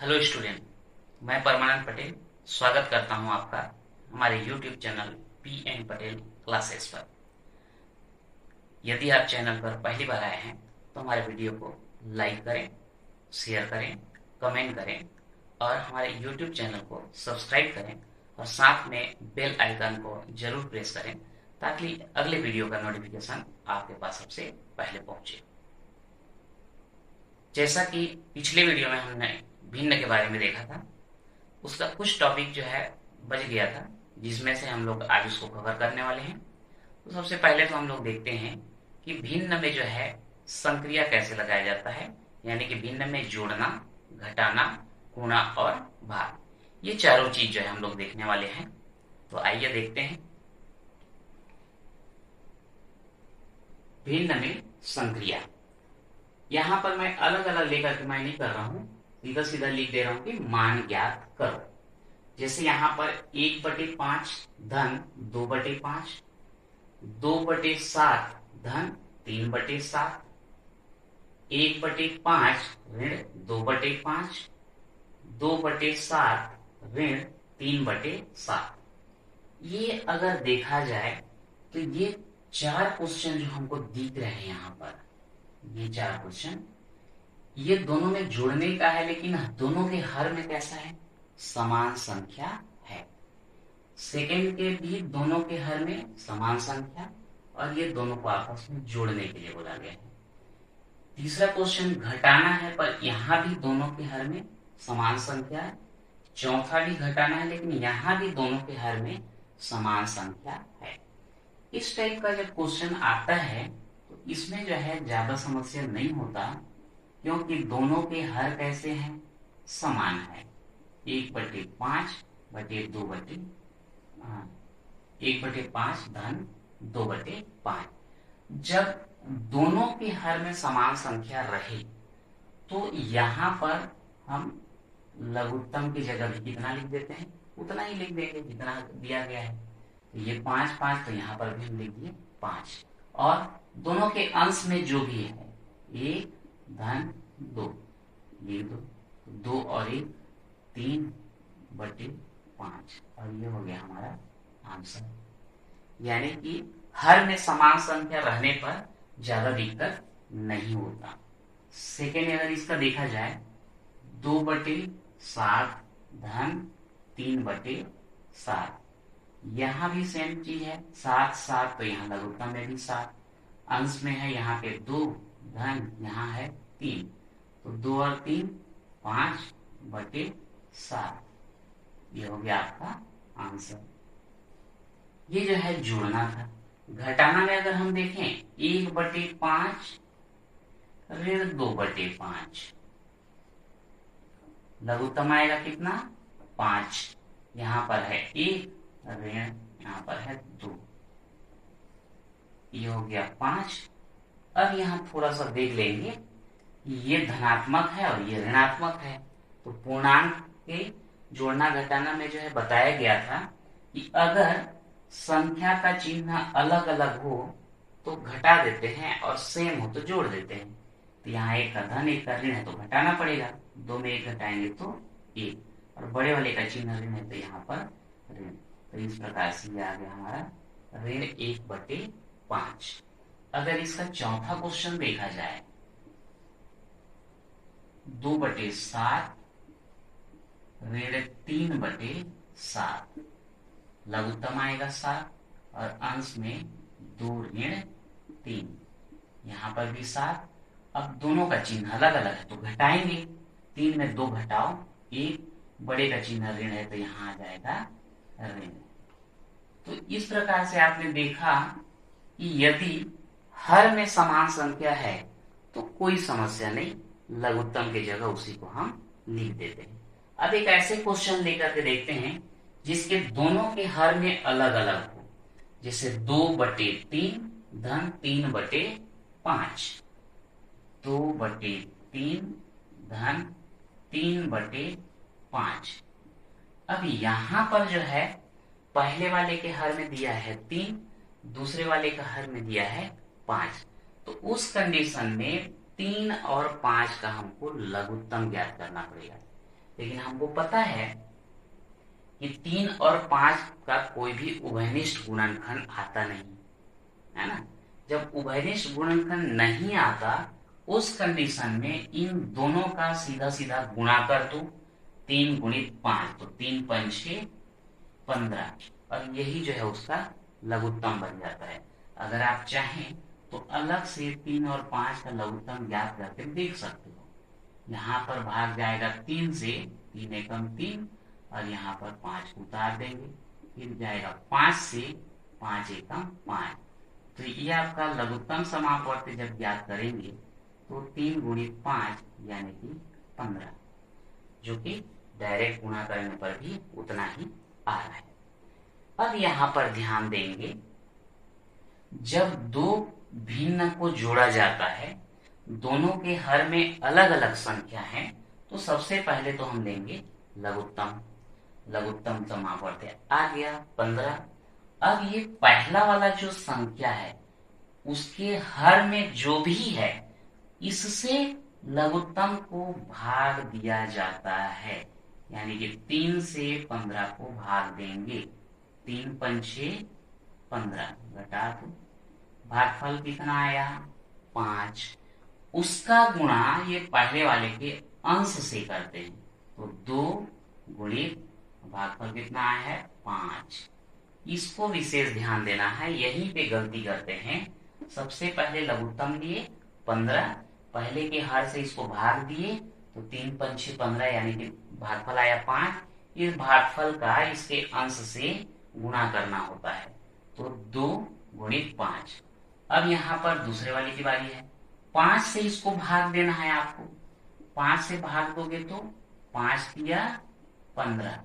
Hello student, मैं परमानंद पटेल स्वागत करता हूं आपका हमारे YouTube channel P N Patel classes पर। यदि आप चैनल पर पहली बार आए हैं तो हमारे वीडियो को लाइक करें, शेयर करें, कमेंट करें और हमारे यूट्यूब चैनल को सब्सक्राइब करें और साथ में बेल आइकन को जरूर प्रेस करें ताकि अगले वीडियो का नोटिफिकेशन आपके पास सबसे पहले पहुंचे। जैसा कि पिछले वीडियो में हमने भिन्न के बारे में देखा था, उसका कुछ टॉपिक जो है बच गया था जिसमें से हम लोग आज उसको कवर करने वाले हैं। तो सबसे पहले तो हम लोग देखते हैं कि भिन्न में जो है संक्रिया कैसे लगाया जाता है, यानी कि भिन्न में जोड़ना, घटाना, गुणा और भाग, ये चारों चीज जो है हम लोग देखने वाले हैं। तो आइए देखते हैं भिन्न में संक्रिया। यहां पर मैं अलग अलग लेकर के मैं नहीं कर रहा हूं, सीधा सीधा लिख दे रहा हूं कि मान ज्ञात करो। जैसे यहां पर 1/5 धन 2/5, 2/7 धन 3/7, 1/5 ऋण 2/5, 2/7 ऋण 3/7। ये अगर देखा जाए तो ये चार क्वेश्चन जो हमको दिख रहे हैं यहाँ पर, ये चार क्वेश्चन, ये दोनों में जोड़ने का है, लेकिन दोनों के हर में कैसा है, समान संख्या है। सेकंड के भी दोनों के हर में समान संख्या, और ये दोनों को आपस में जोड़ने के लिए बोला गया है। तीसरा क्वेश्चन घटाना है, पर यहां भी दोनों के हर में समान संख्या है। चौथा भी घटाना है, लेकिन यहां भी दोनों के हर में समान संख्या है। इस टाइप का जब क्वेश्चन आता है तो इसमें जो है ज्यादा समस्या नहीं होता, क्योंकि दोनों के हर कैसे हैं, समान है। 1/5 धन 2/5। जब दोनों के हर में समान संख्या रहे तो यहाँ पर हम लघुत्तम की जगह भी कितना लिख देते हैं, उतना ही लिख देंगे जितना दिया गया है। तो ये 5 5, तो यहाँ पर भी हम लिख दिए 5। और दोनों के अंश में जो भी है 1 धन 2 लिख दो, 2 और 1 3/5, और ये हो गया हमारा आंसर। यानी कि हर में समान संख्या रहने पर ज्यादा दिक्कत नहीं होता। सेकेंड अगर इसका देखा जाए, 2/7 धन 3/7, यहां भी सेम चीज है, 7 7, तो यहाँ लघुत्तम में भी 7, अंश में है यहाँ पे 2 धन यहाँ है 3, तो 2 और 3 5/7, ये हो गया आपका आंसर। ये जो है जोड़ना था। घटाना में अगर हम देखें 1/5 ऋण 2/5, लघुत्तम आएगा कितना, 5, यहाँ पर है 1 ऋण यहाँ पर है 2, ये हो गया 5। अब यहाँ थोड़ा सा देख लेंगे, ये धनात्मक है और ये ऋणात्मक है, तो पूर्णांक के जोड़ना घटाना में जो है बताया गया था कि अगर संख्या का चिन्ह अलग अलग हो तो घटा देते हैं और सेम हो तो जोड़ देते हैं। तो यहाँ एक का धन एक का ऋण है तो घटाना पड़ेगा, 2 में 1 घटाएंगे तो 1, और बड़े वाले का चिन्ह ऋण है तो यहाँ पर ऋण। तो इस प्रकार से ये आ गया हमारा ऋण 1/5। अगर इसका चौथा क्वेश्चन देखा जाए, 2/7 ऋण 3/7, लघुत्तम आएगा 7 और अंश में 2 ऋण 3, यहाँ पर भी 7। अब दोनों का चिन्ह अलग अलग है तो घटाएंगे, 3 में 2 घटाओ 1, बड़े का चिन्ह ऋण है तो यहाँ आ जाएगा ऋण। तो इस प्रकार से आपने देखा कि यदि हर में समान संख्या है तो कोई समस्या नहीं, लघुत्तम की जगह उसी को हम लिख देते हैं। अब एक ऐसे क्वेश्चन लेकर के देखते हैं जिसके दोनों के हर में अलग अलग हो, जैसे 2/3 धन 3/5, 2/3 धन 3/5। अब यहां पर जो है पहले वाले के हर में दिया है 3, दूसरे वाले का हर में दिया है 5, तो उस कंडीशन में 3 और 5 का हमको लघुत्तम ज्ञात करना पड़ेगा। लेकिन हमको पता है कि 3 और 5 का कोई भी उभयनिष्ठ गुणनखंड आता नहीं, है ना। जब उभयनिष्ठ गुणनखंड नहीं आता, उस कंडीशन में इन दोनों का सीधा सीधा गुणा कर दो, 3 गुणित 5, तो 3 पंचे 15, और यही जो है उसका लघुत्तम बन जाता है। अगर आप चाहें तो अलग से 3 और 5 का लघुत्तम ज्ञात करके देख सकते हो। यहाँ पर भाग जाएगा 3 से, 3 एकम 3, और यहाँ पर 5 को उतार देंगे, फिर जाएगा 5 से, 5 एकम 5। तो ये आपका लघुत्तम समापवर्त जब ज्ञात करेंगे तो 3 गुणित 5 यानी कि 15, जो कि डायरेक्ट गुणा करने पर भी उतना ही आ रहा है। अब यहाँ पर ध्यान देंगे, जब दो भिन्न को जोड़ा जाता है, दोनों के हर में अलग अलग संख्या है, तो सबसे पहले तो हम लेंगे लघुत्तम। लघुत्तम समापवर्त आ गया 15। अब ये पहला वाला जो संख्या है उसके हर में जो भी है, इससे लघुत्तम को भाग दिया जाता है, यानी कि 3 से 15 को भाग देंगे। 3 पंचे 15, घटा दो, भागफल कितना आया 5। उसका गुणा ये पहले वाले के अंश से करते हैं, तो 2 गुणित भागफल कितना आया है 5। इसको विशेष ध्यान देना है, यहीं पे गलती करते हैं। सबसे पहले लघुत्तम लिए 15, पहले के हर से इसको भाग दिए, तो 3 पंचे 15 यानी कि भागफल आया 5। इस भागफल का इसके अंश से गुणा करना होता है, तो 2 गुणित 5। अब यहाँ पर दूसरे वाले की बारी है, 5 से इसको भाग देना है आपको। 5 से भाग दोगे तो 5 दिया 15,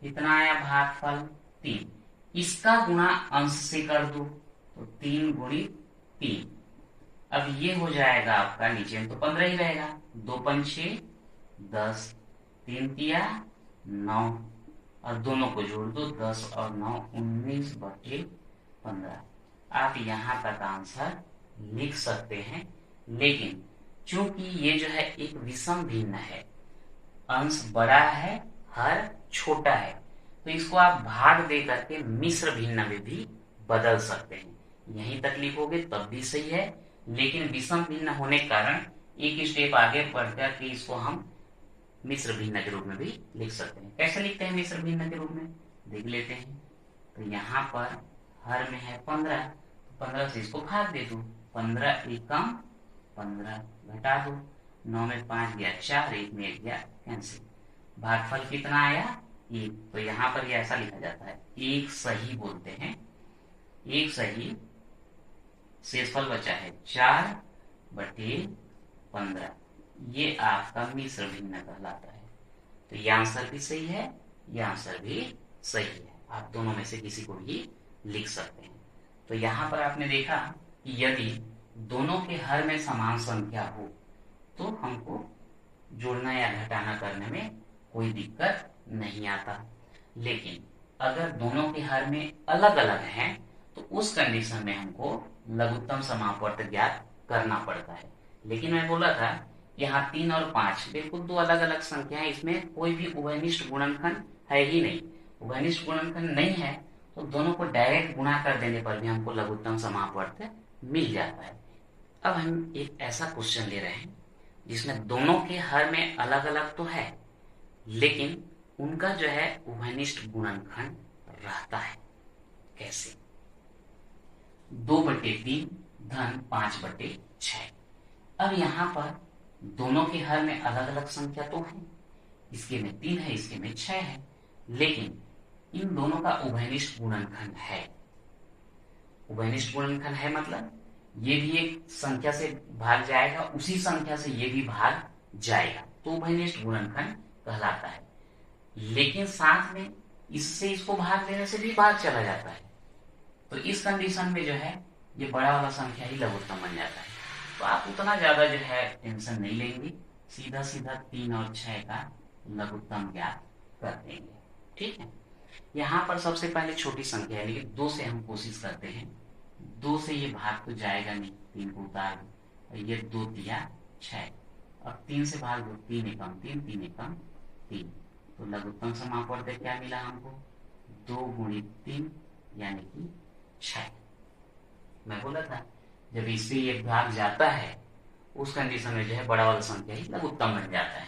इतना आया भागफल 3। इसका गुणा अंश से कर दो, तो 3 गुणित 3। अब ये हो जाएगा आपका, नीचे में तो 15 ही रहेगा, 2 पंचे 10, 3 तिया 9, और दोनों को जोड़ दो, 10 और 9 19/15। आप यहाँ तक आंसर लिख सकते हैं, लेकिन चूंकि ये जो है एक विषम भिन्न है, अंश बड़ा है, हर छोटा है, तो इसको आप भाग दे करके मिश्र भिन्न में भी बदल सकते हैं। यही तक लिखोगे तब भी सही है, लेकिन विषम भिन्न होने के कारण एक स्टेप आगे बढ़ करके इसको हम मिश्र भिन्न के रूप में भी लिख सकते हैं। कैसे लिखते हैं मिश्र भिन्न के रूप में, देख लेते हैं। तो यहाँ पर हर में है 15, तो 15 से इसको भाग दे दो, 15 एकम 15, घटा दो, 9 में 5 गया 4, 1 में 1 गया कैंसिल। भागफल कितना आया 1। तो यहाँ पर ये ऐसा लिखा जाता है, एक सही बोलते हैं, एक सही, शेषफल बचा है 4/15। ये आपका मिश्र भिन्न कहलाता है। तो ये आंसर भी सही है, ये आंसर भी सही है, आप दोनों में से किसी को भी लिख सकते हैं। तो यहाँ पर आपने देखा कि यदि दोनों के हर में समान संख्या हो तो हमको जोड़ना या घटाना करने में कोई दिक्कत नहीं आता, लेकिन अगर दोनों के हर में अलग अलग हैं तो उस कंडीशन में हमको लघुत्तम समापवर्त ज्ञात करना पड़ता है। लेकिन मैं बोला था यहाँ 3 और 5 बिल्कुल दो अलग अलग संख्या है, इसमें कोई भी उभयनिष्ठ गुणनखंड है ही नहीं। उभयनिष्ठ गुणनखंड नहीं है तो दोनों को डायरेक्ट गुणा कर देने पर भी हमको लघुत्तम समापवर्त मिल जाता है। अब हम एक ऐसा क्वेश्चन ले रहे हैं जिसमें दोनों के हर में अलग अलग तो है, लेकिन उनका जो है उभयनिष्ठ गुणनखंड रहता है। कैसे? 2/3 धन 5/6। अब यहाँ पर दोनों के हर में अलग अलग संख्या तो है, इसके में 3 है, इसके में 6 है, लेकिन इन दोनों का उभयनिष्ठ गुणनखंड है। उभयनिष्ठ गुणनखंड है मतलब ये भी एक संख्या से भाग जाएगा, उसी संख्या से ये भी भाग जाएगा, तो उभयनिष्ठ गुणनखंड कहलाता है। लेकिन साथ में इससे इसको भाग देने से भी भाग चला जाता है, तो इस कंडीशन में जो है ये बड़ा वाला संख्या ही लघुत्तम बन जाता है। तो आप उतना ज्यादा जो है टेंशन नहीं लेंगे, सीधा सीधा 3 और 6 का लघुत्तम ज्ञात कर देंगे। ठीक है, यहाँ पर सबसे पहले छोटी संख्या यानी कि 2 से हम कोशिश करते हैं। 2 से ये भाग तो जाएगा नहीं, 3 को उतार दो, ये 2 दिया 6, अब 3 से भाग दो, 3 एकम 3, 3 एकम 3। तो लघुत्तम समापवर्त क्या मिला हमको, 2 गुणित 3 यानी कि 6। मैं बोला था जब इससे ये भाग जाता है उस कंडीशन में जो है बड़ा वाला संख्या ही लघुत्तम बन जाता है।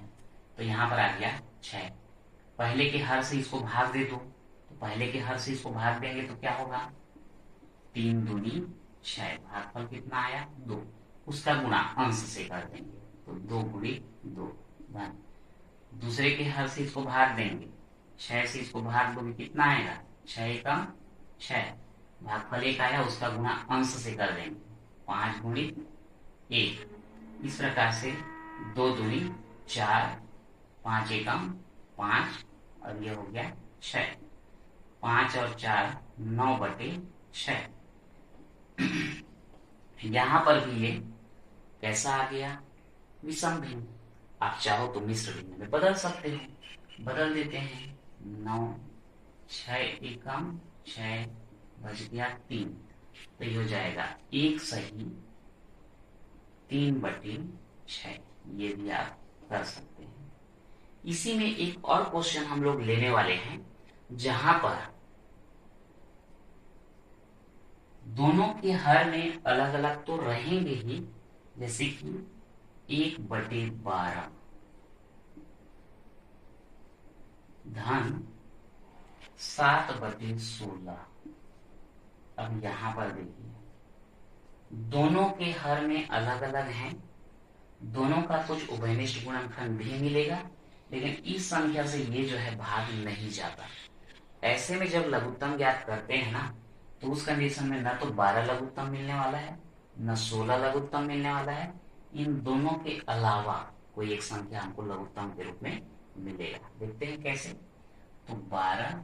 तो यहाँ पर आ गया 6। पहले के हर से इसको भाग दे दो, तो पहले के हर से इसको भाग देंगे तो क्या होगा, 3 दूनी 6, भागफल कितना आया 2, उसका गुणा अंश से कर देंगे तो 2 गुणित 2 धन। दूसरे के हर से इसको भाग देंगे, 6 से इसको भाग दोगे कितना आएगा, 6 एकम 6, भागफल 1 आया उसका गुणा अंश से कर देंगे 5 गुणित 1। इस प्रकार से 2 दूनी 4, 5 एकम 5 और ये हो गया 6। 5 और 4 9/6। यहां पर भी ये कैसा आ गया, विषम भिन्न। आप चाहो तो मिश्र भिन्न में बदल सकते हो, बदल देते हैं 9, 6 एकम 6 बच गया 3, तो ये हो जाएगा 1 सही 3/6। ये भी आप कर सकते हैं। इसी में एक और क्वेश्चन हम लोग लेने वाले हैं जहां पर दोनों के हर में अलग अलग तो रहेंगे ही, जैसे कि 1/12 धन 7/16। अब यहां पर देखिए दोनों के हर में अलग अलग हैं, दोनों का कुछ उभयनिष्ठ गुणनखंड भी मिलेगा, लेकिन इस संख्या से ये जो है भाग नहीं जाता। ऐसे में जब लघुत्तम ज्ञात करते हैं ना, तो उस कंडीशन में न तो 12 लघुत्तम मिलने वाला है न 16 लघुत्तम मिलने वाला है, इन दोनों के अलावा कोई एक संख्या हमको लघुत्तम के रूप में मिलेगा। देखते हैं कैसे। तो 12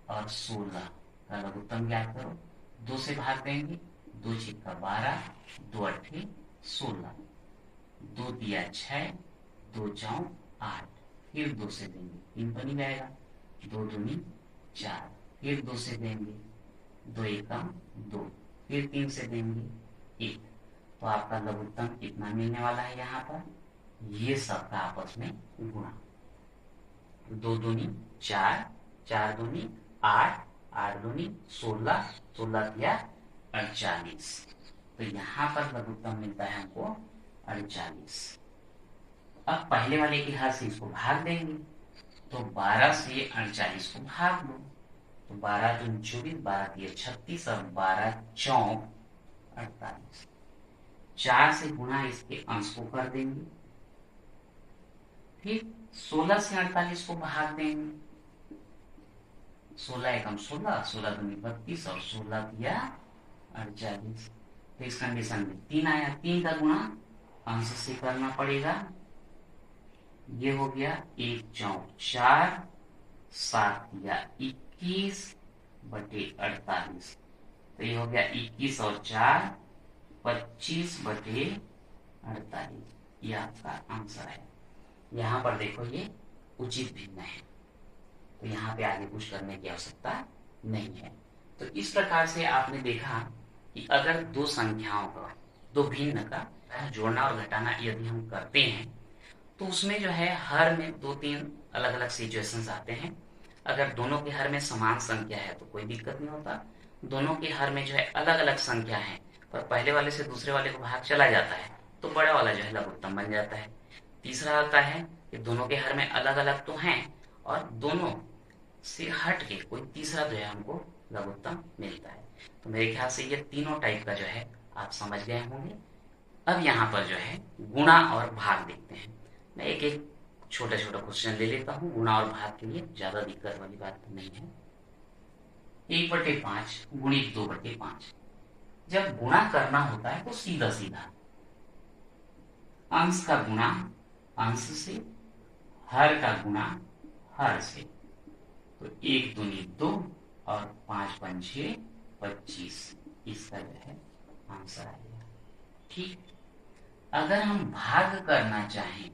और 16 का लघुत्तम ज्ञात करो, 2 से भाग देंगे, 2 छिक्का 12, 2 अट्ठे 16, 2 दिया 6, 2 चौं 8, फिर 2 से देंगे 3 बन जाएगा, 2 दूनी 4, फिर 2 से देंगे 2 एकम 2, फिर 3 से देंगे 1। तो आपका लघुत्तम कितना मिलने वाला है यहाँ पर, ये सबका आपस में गुणा, 2 दूनी 4, 4 दूनी 8, 8 दूनी 16, 16 दिया 48। तो यहाँ पर लघुत्तम मिलता है हमको 48। अब पहले वाले के हाथ से इसको भाग देंगे, तो 12 से 48 को भाग दो, तो 12 दूनी 24, 12 दिए 36 और 12 चौं 48। 4 से गुणा इसके अंश को कर देंगे, फिर 16 से 48 को भाग देंगे, 16 एकम 16, 16 दूनी 32 और 16 दिया 48। तो इस कंडीशन में 3 आया, 3 का गुणा अंश से करना पड़ेगा, ये हो गया 1 चौं 4, 7 दिया 21/48। तो ये हो गया 21 और 4 25/48। ये आपका आंसर है। यहाँ पर देखो ये उचित भिन्न है, तो यहाँ पे आगे कुछ करने की आवश्यकता नहीं है। तो इस प्रकार से आपने देखा कि अगर दो संख्याओं का, दो भिन्न का जोड़ना और घटाना यदि हम करते हैं तो उसमें जो है हर में 2-3 अलग अलग सिचुएशंस आते हैं। अगर दोनों के हर में समान संख्या है तो कोई दिक्कत नहीं होता, दोनों के हर में जो है अलग अलग संख्या है पर पहले वाले से दूसरे वाले को भाग चला जाता है तो बड़ा वाला जो है लघुत्तम बन जाता है। तीसरा आता है कि दोनों के हर में अलग अलग तो हैं और दोनों से हट के कोई तीसरा जो है हमको लघुत्तम मिलता है। तो मेरे ख्याल से ये तीनों टाइप का जो है आप समझ गए होंगे। अब यहाँ पर जो है गुणा और भाग देखते हैं। मैं एक एक छोटा छोटा क्वेश्चन ले लेता हूँ गुणा और भाग के लिए, ज्यादा दिक्कत वाली बात नहीं है। 1/5 गुणित 2/5। जब गुणा करना होता है तो सीधा सीधा अंश का गुणा अंश से, हर का गुणा हर से, तो 1 दूनी 2 और 5 पंचे 25, इसका जो है आंसर आएगा। ठीक, अगर हम भाग करना चाहें,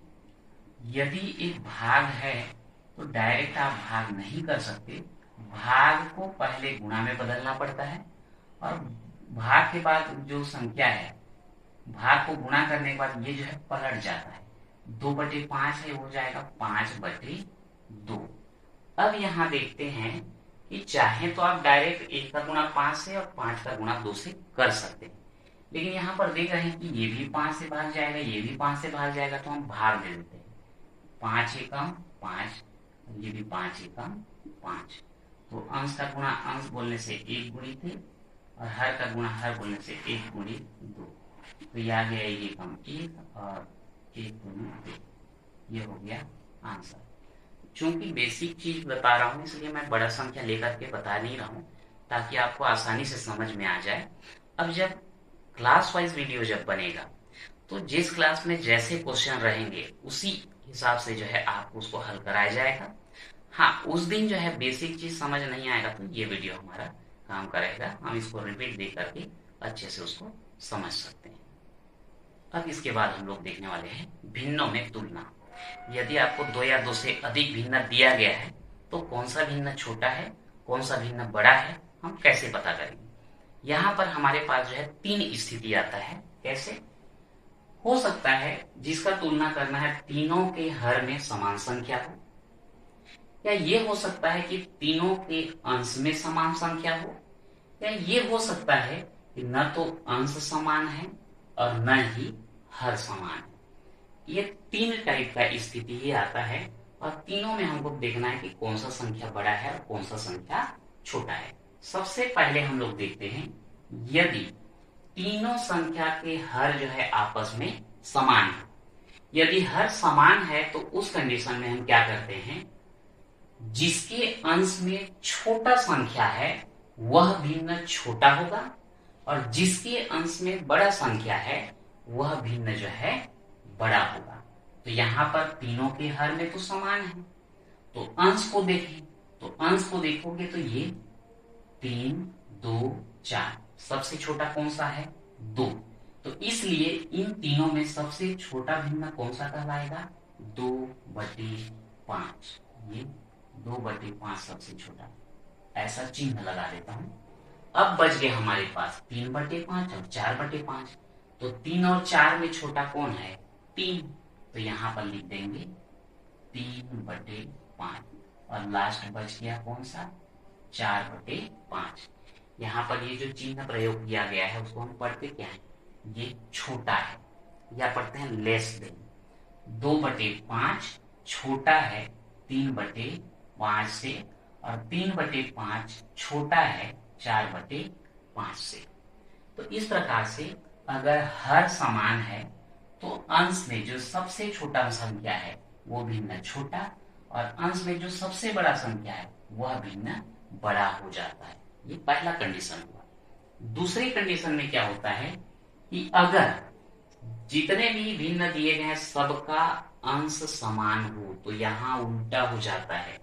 यदि एक भाग है तो डायरेक्ट आप भाग नहीं कर सकते, भाग को पहले गुणा में बदलना पड़ता है और भाग के बाद जो संख्या है, भाग को गुणा करने के बाद ये जो है पलट जाता है। 2/5 है, हो जाएगा 5/5। 2। अब यहां देखते हैं कि चाहे तो आप डायरेक्ट 1 का गुणा 5 से और 5 का गुणा 2 से कर सकते हैं, लेकिन यहाँ पर देख रहे हैं कि ये भी 5 से भाग जाएगा, ये भी 5 से भाग जाएगा, तो हम भाग दे देते हैं। 5 एकम 5, ये भी 5 एकम 5। तो अंश का गुणा अंश बोलने से 1 गुणित है और हर का गुणा हर बोलने से 1 गुणित 2। तो ये आ गया 1 एकम 1 और 1 गुणित 2, ये हो गया आंसर। चूंकि बेसिक चीज बता रहा हूं इसलिए मैं बड़ा संख्या लेकर के बता नहीं रहा हूं, ताकि आपको आसानी से समझ में आ जाए। अब जब क्लास वाइज वीडियो जब बनेगा तो जिस क्लास में जैसे क्वेश्चन रहेंगे उसी हिसाब से जो है आपको उसको हल कराया जाएगा। हाँ, उस दिन जो है बेसिक चीज समझ नहीं आएगा तो ये वीडियो हमारा काम करेगा, हम इसको रिपीट दे करके अच्छे से उसको समझ सकते हैं। अब इसके बाद हम लोग देखने वाले हैं भिन्नों में तुलना। यदि आपको 2 या 2 से अधिक भिन्न दिया गया है तो कौन सा भिन्न छोटा है, कौन सा भिन्न बड़ा है, हम कैसे पता करेंगे। यहाँ पर हमारे पास जो है 3 स्थिति आता है। कैसे हो सकता है, जिसका तुलना करना है तीनों के हर में समान संख्या हो, या ये हो सकता है कि तीनों के अंश में समान संख्या हो, या ये हो सकता है कि न तो अंश समान है और न ही हर समान है। ये 3 टाइप का स्थिति ही आता है और तीनों में हमको देखना है कि कौन सा संख्या बड़ा है और कौन सा संख्या छोटा है। सबसे पहले हम लोग देखते हैं, यदि तीनों संख्या के हर जो है आपस में समान है। यदि हर समान है तो उस कंडीशन में हम क्या करते हैं, जिसके अंश में छोटा संख्या है वह भिन्न छोटा होगा और जिसके अंश में बड़ा संख्या है वह भिन्न जो है बड़ा होगा। तो यहाँ पर तीनों के हर में तो समान है, तो अंश को देखें, तो अंश को देखोगे तो ये 3, 2, 4, सबसे छोटा कौन सा है 2। तो इसलिए इन तीनों में सबसे छोटा भिन्न कौन सा कहलाएगा 2/5। ये 2/5 सबसे छोटा, ऐसा चिन्ह लगा देता हूं। अब बच गए हमारे पास 3/5 और 4/5। तो 3 और 4 में छोटा कौन है 3, तो यहां पर लिख देंगे 3/5 और लास्ट बच गया कौन सा 4/5। यहाँ पर ये जो चिन्ह प्रयोग किया गया है उसको हम पढ़ते क्या है, ये छोटा है या पढ़ते हैं लेस देन। 2/5 छोटा है 3/5 से और 3/5 छोटा है 4/5 से। तो इस प्रकार से अगर हर समान है तो अंश में जो सबसे छोटा संख्या है वो भिन्न छोटा और अंश में जो सबसे बड़ा संख्या है वह भिन्न बड़ा हो जाता है। ये पहला कंडीशन हुआ। दूसरी कंडीशन में क्या होता है कि अगर जितने भी भिन्न दिए गए हैं सबका अंश समान हो, तो यहाँ उल्टा हो जाता है।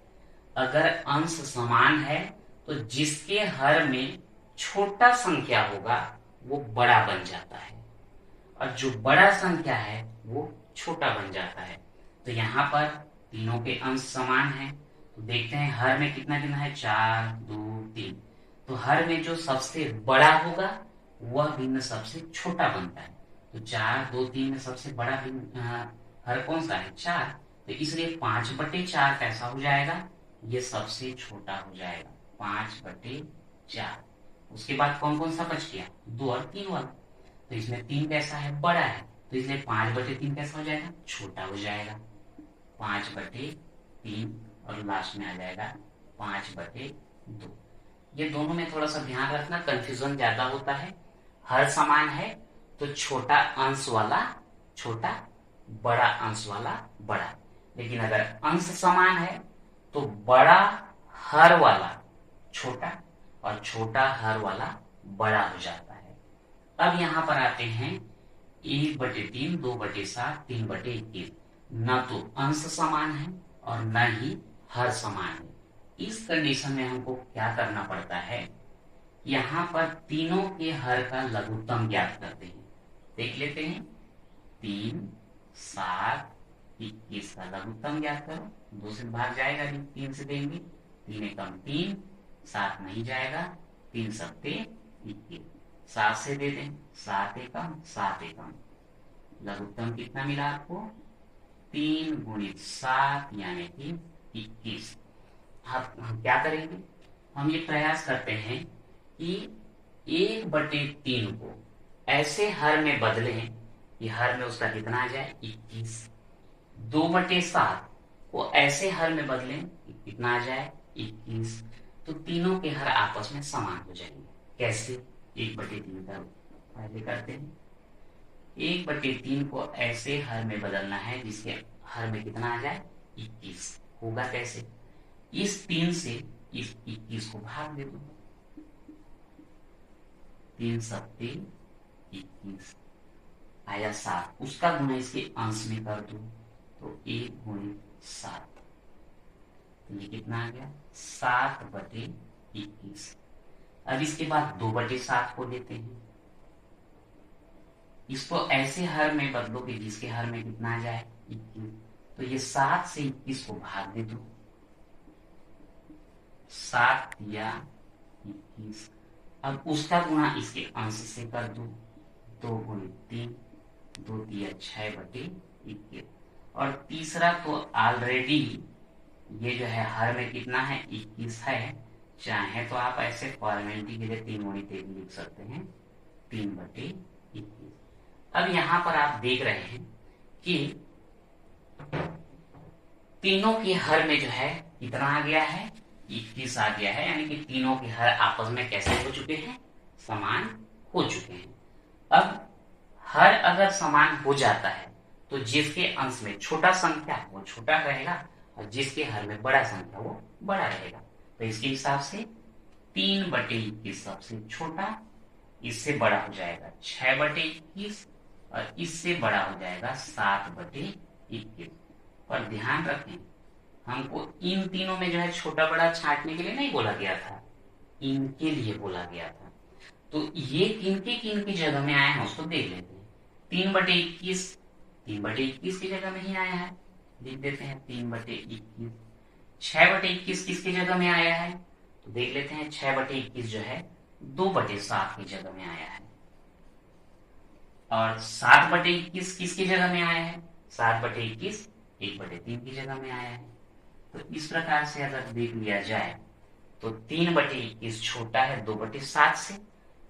अगर अंश समान है तो जिसके हर में छोटा संख्या होगा वो बड़ा बन जाता है और जो बड़ा संख्या है वो छोटा बन जाता है। तो यहाँ पर तीनों के अंश समान है, तो देखते हैं हर में कितना भिन्न है 4, 2, 3। तो हर में जो सबसे बड़ा होगा वह भिन्न सबसे छोटा बनता है। तो 4, 2, 3 में सबसे बड़ा भिन्न हर कौन सा है 4। तो इसलिए 5/4 कैसा हो जाएगा, ये सबसे छोटा हो जाएगा 5/4। उसके बाद कौन कौन सा बच गया 2 और 3 वाला। तो इसमें 3 कैसा है बड़ा है, तो इसलिए 5/3 कैसा हो जाएगा छोटा हो जाएगा 5/3 और लास्ट में आ जाएगा 5/2। ये दोनों में थोड़ा सा ध्यान रखना, कंफ्यूजन ज्यादा होता है। हर समान है तो छोटा अंश वाला छोटा, बड़ा अंश वाला बड़ा। लेकिन अगर अंश समान है तो बड़ा हर वाला छोटा और छोटा हर वाला बड़ा हो जाता है। अब यहां पर आते हैं 1/3, 2/7, 3/21। न तो अंश समान है और न ही हर समान है। इस कंडीशन में हमको क्या करना पड़ता है, यहाँ पर तीनों के हर का लघुत्तम ज्ञात करते हैं। देख लेते हैं 3, 7, 21 का लघुत्तम ज्ञात करो। 2 से भाग जाएगा नहीं, 3 से देंगे, 3 एकम 3, 7 नहीं जाएगा, 3 सत्ते 21। 7 से दे दें, 7 एकम 7 एकम। लघुत्तम कितना मिला आपको 3 × 7 यानी कि 21। हम क्या करेंगे, हम ये प्रयास करते हैं कि 1/3 को ऐसे हर में बदलें कि हर में उसका कितना आ जाए 21। 2/7 को ऐसे हर में बदलें कि कितना आ जाए 21। तो तीनों के हर आपस में समान हो जाएंगे। कैसे? 1/3 का पहले करते हैं। 1/3 को ऐसे हर में बदलना है जिसके हर में कितना आ जाए 21। होगा कैसे? इस 3 से इस 21 को भाग दे दो। 3 सत्ते 21 आया 7। उसका गुना इसके अंश में कर दो तो 1 गुणे 7। तो ये कितना आ गया 7/21। अब इसके बाद 2/7 को लेते हैं। इसको ऐसे हर में बदलो कि जिसके हर में कितना आ जाए 21। तो ये 7 से 21 को भाग दे दो। 7 या 21। अब उसका गुणा इसके अंश से कर दो। 2 गुणे 3, 2 दिया 6/21। और तीसरा तो ऑलरेडी ये जो है हर में कितना है 21 है। चाहे तो आप ऐसे फॉर्मेलिटी के लिए 3 गुणे 3 लिख सकते हैं 3/21। अब यहां पर आप देख रहे हैं कि तीनों के हर में जो है कितना आ गया है 21 आ गया है। यानी कि तीनों के हर आपस में कैसे हो चुके हैं, समान हो चुके हैं। अब हर अगर समान हो जाता है तो जिसके अंश में छोटा संख्या वो छोटा रहेगा और जिसके हर में बड़ा संख्या वो बड़ा रहेगा। तो इसके हिसाब से 3/21 सबसे छोटा, इससे बड़ा हो जाएगा 6/21 और इससे बड़ा हो जाएगा 7/21। और ध्यान रखें, हमको इन तीनों में जो है छोटा बड़ा छांटने के लिए नहीं बोला गया था, इनके लिए बोला गया था। तो ये किनकी जगह में आया है उसको देख लेते हैं। 3/21 3/21 की जगह में ही आया है, लिख देते हैं 3/21। 6/21 किसकी जगह में आया है तो देख लेते हैं। 6/21 जो है 2/7 की जगह में आया है। और 7/21 किसकी जगह में आया है? 7/21 1/3 की जगह में आया है। तो इस प्रकार से अगर देख लिया जाए तो 3/21 छोटा है 2/7 से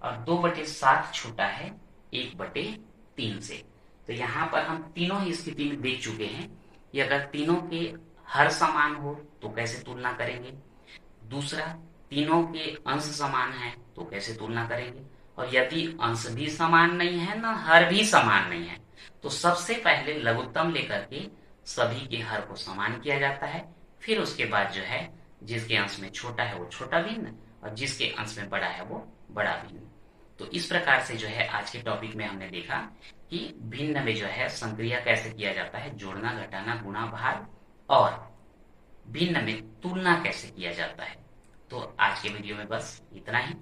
और 2/7 छोटा है 1/3 से। तो यहाँ पर हम तीनों ही स्थिति में देख चुके हैं कि अगर तीनों के हर समान हो तो कैसे तुलना करेंगे। दूसरा, तीनों के अंश समान है तो कैसे तुलना करेंगे। और यदि अंश भी समान नहीं है ना हर भी समान नहीं है तो सबसे पहले लघुत्तम लेकर के सभी के हर को समान किया जाता है। फिर उसके बाद जो है जिसके अंश में छोटा है वो छोटा भिन्न और जिसके अंश में बड़ा है वो बड़ा भिन्न। तो इस प्रकार से जो है आज के टॉपिक में हमने देखा कि भिन्न में जो है संक्रिया कैसे किया जाता है, जोड़ना घटाना गुणा भाग, और भिन्न में तुलना कैसे किया जाता है। तो आज के वीडियो में बस इतना ही।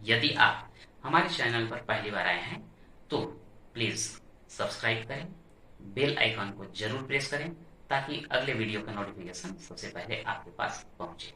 यदि आप हमारे चैनल पर पहली बार आए हैं तो प्लीज सब्सक्राइब करें, बेल आइकन को जरूर प्रेस करें ताकि अगले वीडियो का नोटिफिकेशन सबसे पहले आपके पास पहुंचे।